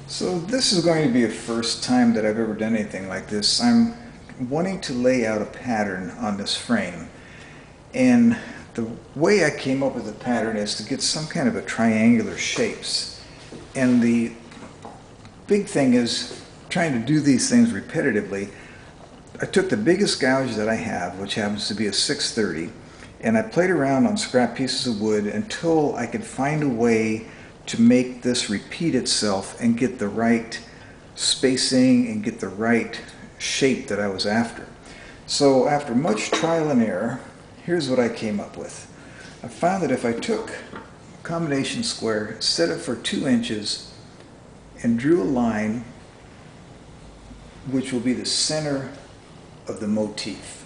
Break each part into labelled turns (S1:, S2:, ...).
S1: So this is going to be a first time that I've ever done anything like this. I'm wanting to lay out a pattern on this frame, and the way I came up with the pattern is to get some kind of a triangular shapes. And the big thing is trying to do these things repetitively. I took the biggest gouge that I have, which happens to be a 630, and I played around on scrap pieces of wood until I could find a way to make this repeat itself and get the right spacing and get the right shape that I was after. So after much trial and error, here's what I came up with. I found that if I took a combination square, set it for 2 inches, and drew a line which will be the center of the motif.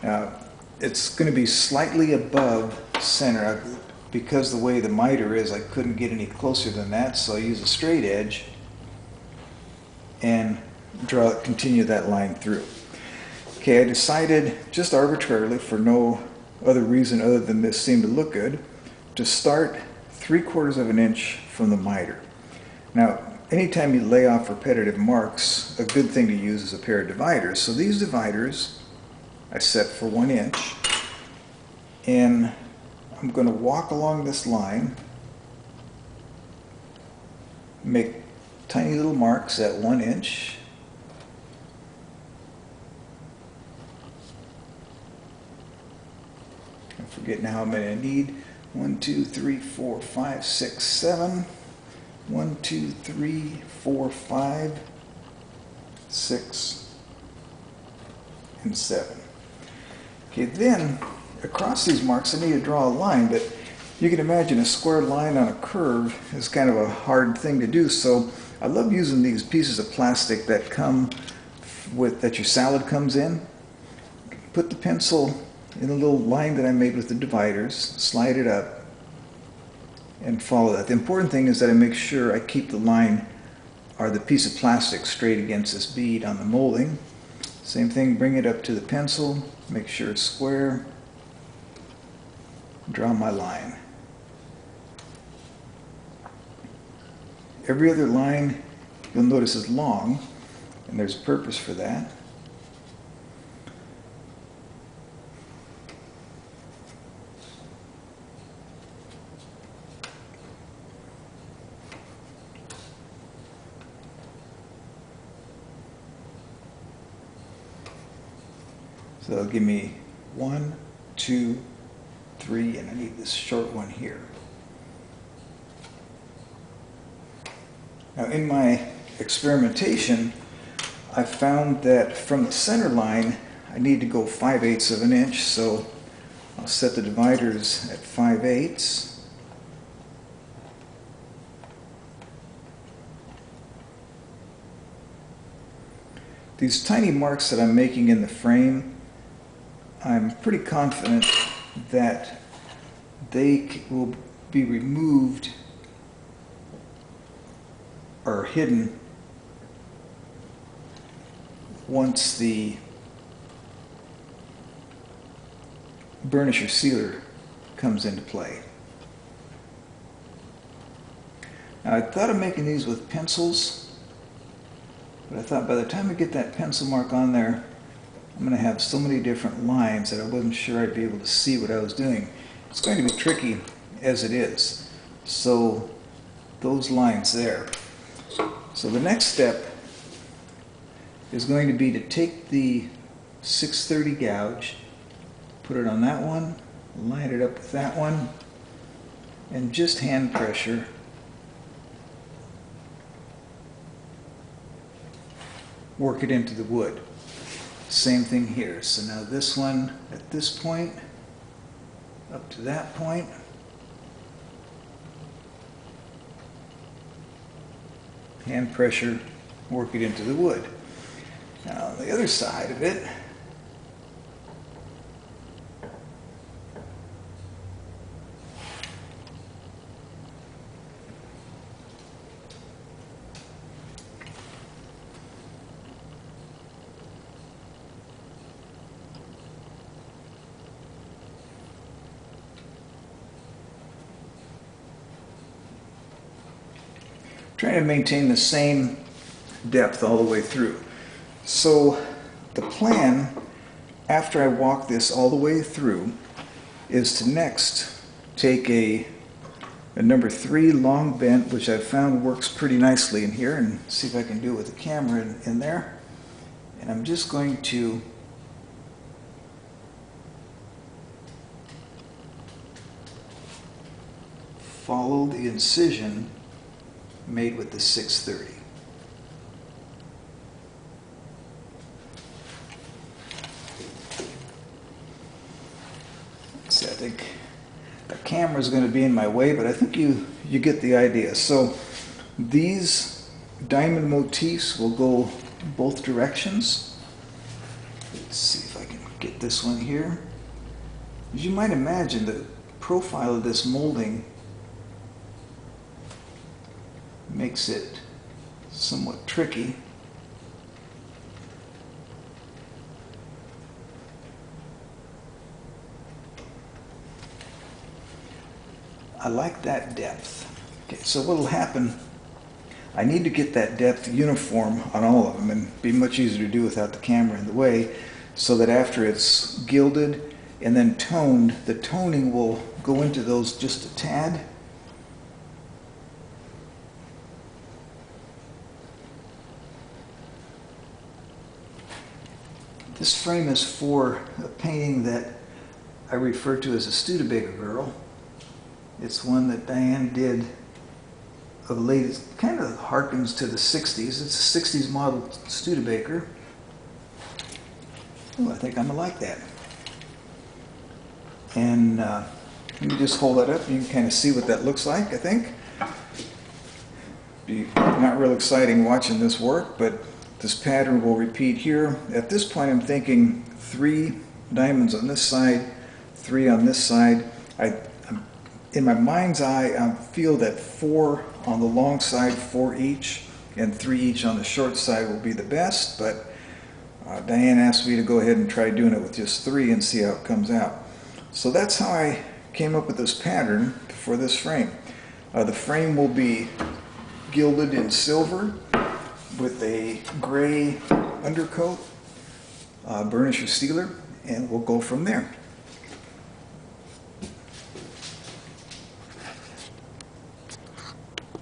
S1: Now, it's going to be slightly above center. Because the way the miter is, I couldn't get any closer than that, so I use a straight edge and continue that line through. Okay, I decided, just arbitrarily, for no other reason other than this seemed to look good, to start 3/4 of an inch from the miter. Now, anytime you lay off repetitive marks, a good thing to use is a pair of dividers. So these dividers I set for 1 inch, and I'm going to walk along this line, make tiny little marks at 1 inch, I'm forgetting how many I need. 1, 2, 3, 4, 5, 6, 7. 1, 2, 3, 4, 5, 6, and 7. Okay, then across these marks I need to draw a line, but you can imagine a square line on a curve is kind of a hard thing to do, so I love using these pieces of plastic that come with, that your salad comes in. Put the pencil in a little line that I made with the dividers, slide it up, and follow that. The important thing is that I make sure I keep the line, or the piece of plastic, straight against this bead on the molding. Same thing, bring it up to the pencil, make sure it's square, draw my line. Every other line you'll notice is long, and there's a purpose for that. So it'll give me 1, 2, 3, and I need this short one here. Now in my experimentation, I found that from the center line, I need to go 5/8 of an inch, so I'll set the dividers at 5/8. These tiny marks that I'm making in the frame, I'm pretty confident that they will be removed or hidden once the burnish or sealer comes into play. Now, I thought of making these with pencils, but I thought by the time I get that pencil mark on there, I'm going to have so many different lines that I wasn't sure I'd be able to see what I was doing. It's going to be tricky as it is. So those lines there. So the next step is going to be to take the 630 gouge, put it on that one, line it up with that one, and just hand pressure work it into the wood. Same thing here. So now this one at this point, up to that point. Hand pressure, work it into the wood. Now on the other side of it, trying to maintain the same depth all the way through. So the plan, after I walk this all the way through, is to next take a number 3 long bent, which I've found works pretty nicely in here, and see if I can do it with the camera in there. And I'm just going to follow the incision made with the 630. See, I think the camera is going to be in my way, but I think you get the idea. So these diamond motifs will go both directions. Let's see if I can get this one here. As you might imagine, the profile of this molding makes it somewhat tricky. I like that depth. Okay, so what'll happen, I need to get that depth uniform on all of them, and be much easier to do without the camera in the way, so that after it's gilded and then toned, the toning will go into those just a tad. This frame is for a painting that I refer to as a Studebaker girl. It's one that Diane did of late. It kind of harkens to the 60s. It's a 60s model Studebaker. Oh, I think I'm gonna like that. And let me just hold that up. You can kind of see what that looks like, I think. Be not real exciting watching this work, but this pattern will repeat here. At this point, I'm thinking 3 diamonds on this side, 3 on this side. In my mind's eye, I feel that 4 on the long side, 4 each, and 3 each on the short side will be the best, but Diane asked me to go ahead and try doing it with just 3 and see how it comes out. So that's how I came up with this pattern for this frame. The frame will be gilded in silver with a gray undercoat, burnish or sealer, and we'll go from there.